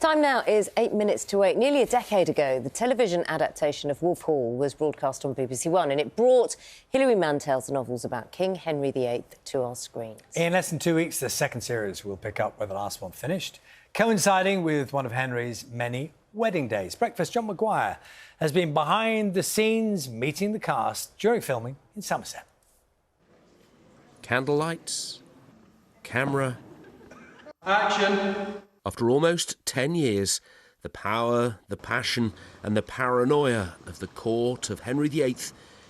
Time now is 8 minutes to 8. Nearly a decade ago, the television adaptation of Wolf Hall was broadcast on BBC One, and it brought Hilary Mantel's novels about King Henry VIII to our screens. In less than 2 weeks, the second series will pick up where the last one finished, coinciding with one of Henry's many wedding days. Breakfast John Maguire has been behind the scenes meeting the cast during filming in Somerset. Candlelights, camera. Action! After almost 10 years, the power, the passion and the paranoia of the court of Henry VIII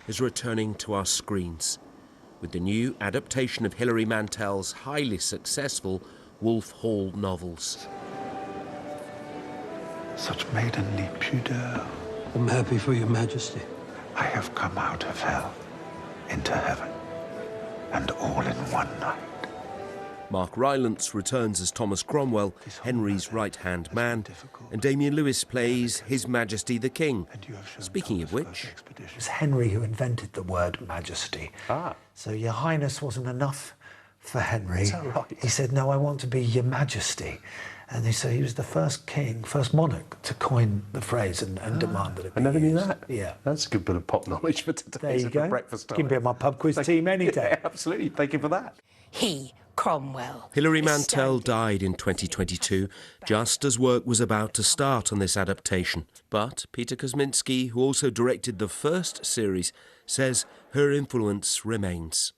is returning to our screens with the new adaptation of Hilary Mantel's highly successful Wolf Hall novels. Such maidenly pudeur. I'm happy for your majesty. I have come out of hell into heaven, and all in one night. Mark Rylance returns as Thomas Cromwell, Henry's right-hand man, and Damien Lewis plays His Majesty the King. Speaking of which... It was Henry who invented the word majesty. So Your Highness wasn't enough for Henry. Is that right? He said, no, I want to be Your Majesty. And he was the first king, first monarch to coin the phrase and demand that it be I never knew used. that. Yeah. That's a good bit of pop knowledge for today. There you go. Breakfast time. You can be on my pub quiz team any day. Yeah, absolutely. Thank you for that. Cromwell. Hilary Mantel died in 2022, just as work was about to start on this adaptation. But Peter Kosminski, who also directed the first series, says her influence remains.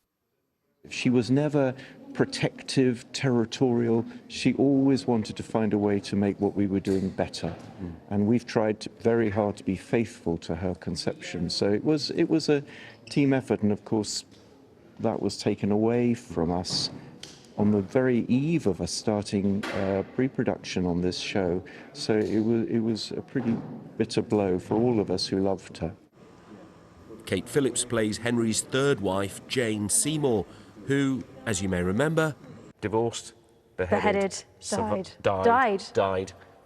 She was never protective, territorial. She always wanted to find a way to make what we were doing better. And we've tried very hard to be faithful to her conception. So it was a team effort, and of course that was taken away from us on the very eve of us starting pre-production on this show. So it was a pretty bitter blow for all of us who loved her. Kate Phillips plays Henry's third wife, Jane Seymour, who, as you may remember... Divorced, beheaded, died,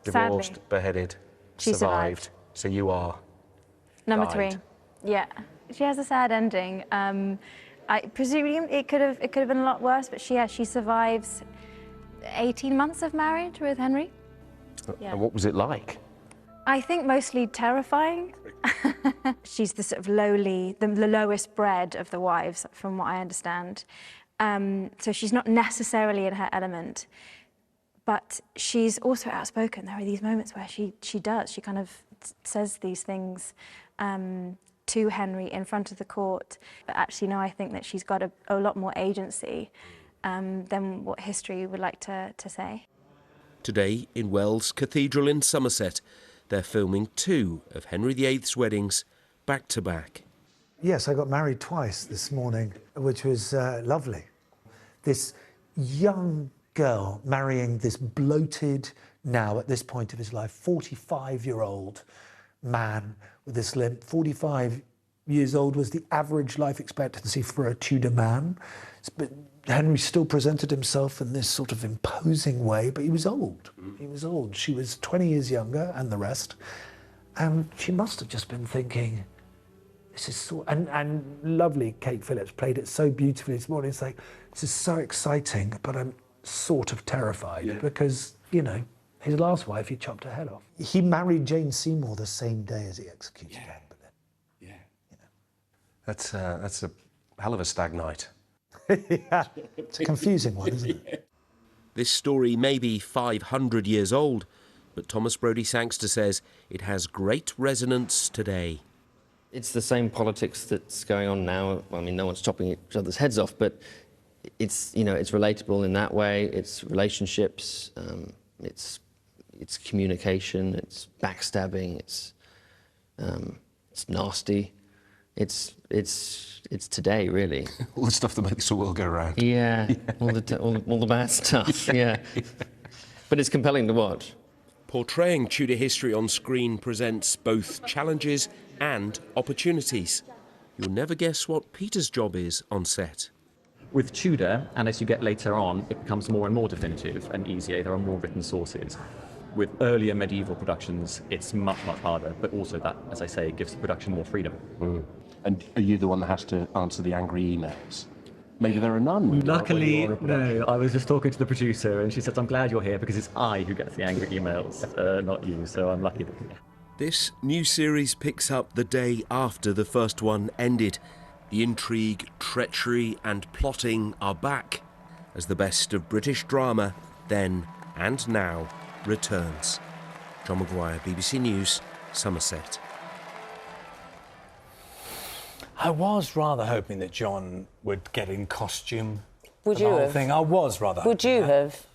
divorced, sadly. beheaded, She survived. So you are... Number died. 3. Yeah. She has a sad ending. I presume it could have been a lot worse, but she survives 18 months of marriage with Henry. Yeah. And what was it like? I think mostly terrifying. She's the sort of lowly, the lowest bred of the wives, from what I understand. So she's not necessarily in her element, but she's also outspoken. There are these moments where she kind of says these things to Henry in front of the court. But actually, no, I think that she's got a lot more agency than what history would like to say. Today, in Wells Cathedral in Somerset, they're filming 2 of Henry VIII's weddings back to back. Yes, I got married twice this morning, which was lovely. This young girl marrying this bloated, now at this point of his life, 45-year-old man with this limp. 45 years old was the average life expectancy for a Tudor man. But Henry still presented himself in this sort of imposing way, but he was old. He was old. She was 20 years younger, and the rest. And she must have just been thinking, this is so... And lovely Kate Phillips played it so beautifully this morning. It's like, this is so exciting, but I'm sort of terrified because, you know, his last wife, he chopped her head off. He married Jane Seymour the same day as he executed her. But then, you know. That's a hell of a stag night. Yeah, it's a confusing one, isn't it? This story may be 500 years old, but Thomas Brodie Sangster says it has great resonance today. It's the same politics that's going on now. I mean, no one's chopping each other's heads off, but it's, you know, it's relatable in that way. It's relationships, it's communication, it's backstabbing, it's nasty. It's today, really. All the stuff that makes the world go round. Yeah, all the bad stuff, yeah. But it's compelling to watch. Portraying Tudor history on screen presents both challenges and opportunities. You'll never guess what Peter's job is on set. With Tudor, and as you get later on, it becomes more and more definitive and easier. There are more written sources. With earlier medieval productions, it's much, much harder, but also that, as I say, gives the production more freedom. And are you the one that has to answer the angry emails? Maybe there are none. when Luckily, you're on a production. no. I was just talking to the producer, and she said, "I'm glad you're here because it's I who gets the angry emails, not you." So I'm lucky that. This new series picks up the day after the first one ended. The intrigue, treachery and plotting are back as the best of British drama then and now returns. John Maguire, BBC News, Somerset. I was rather hoping that John would get in costume. Would for you the whole have? thing. I was rather Would hoping you that. have?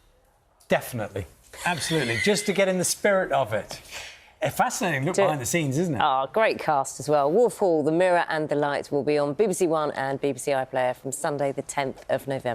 Definitely. Absolutely. Just to get in the spirit of it. A fascinating look behind the scenes, isn't it? Oh, great cast as well. Wolf Hall, The Mirror and the Light will be on BBC One and BBC iPlayer from Sunday the 10th of November.